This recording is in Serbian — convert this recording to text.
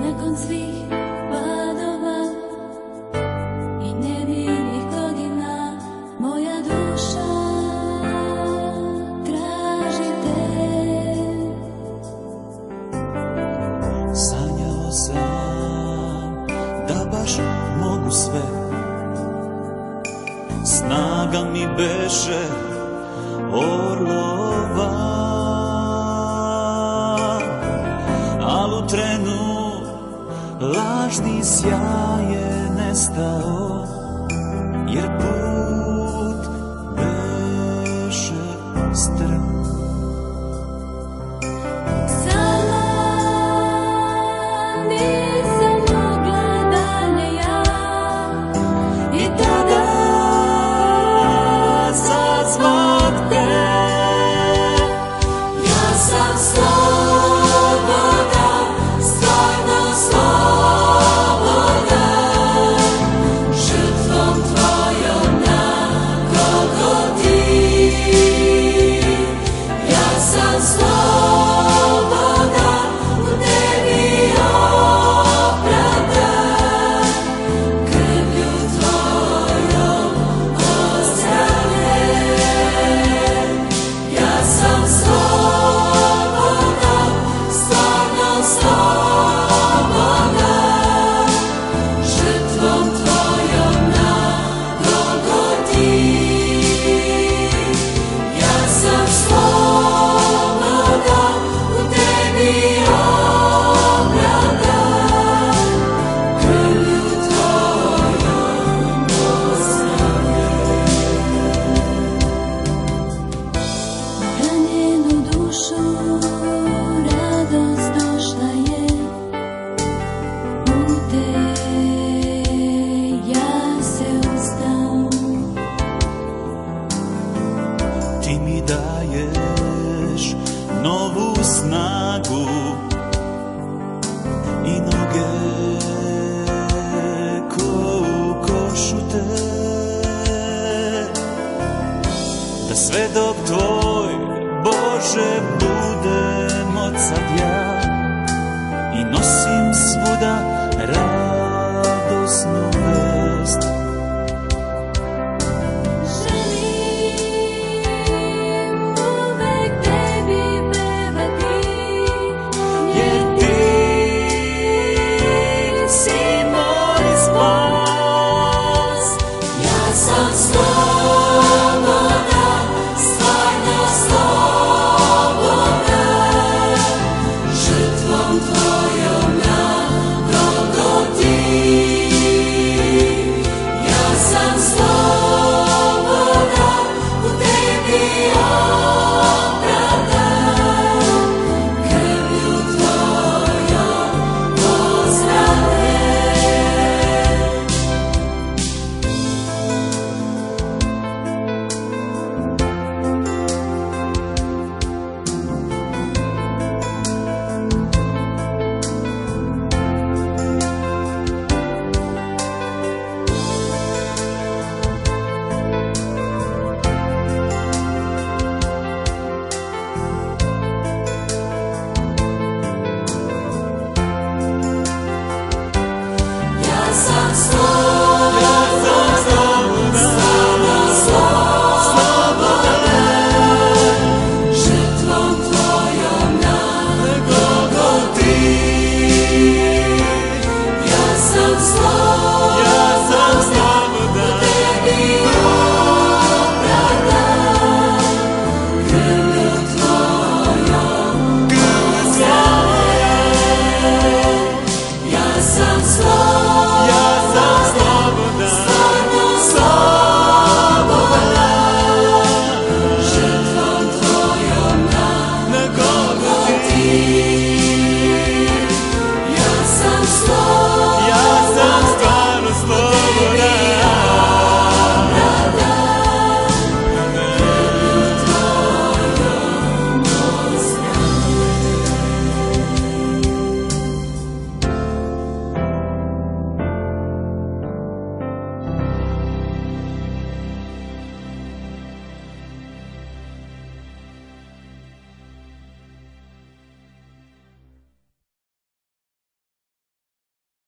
Nakon svih padova i nevinih godina, moja duša traži te. Sanjao sam da baš mogu sve, snaga mi beše orlova, al u trenu lažni sjaj je nestao, jer put beše strm. Sama nisam mogla dalje ja, i tada sazvat te. ja sam sloboda, stvarno sloboda, žrtvom tvojom na Golgoti. Ja sam sloboda, u tebi opravdan, krvlju tvojom ozdravljen. Ja sam sloboda, stvarno sloboda, žrtvom tvojom na Golgoti. Ja sam sloboda, u tebi opravdan, krvlju tvojom ozdravljen. Ranjenu dušu radost došla je, u te ja se uzdam. Ti mi daješ novu snagu i noge ko u košu te, da svedok tvoj, Bože, budem od sad ja.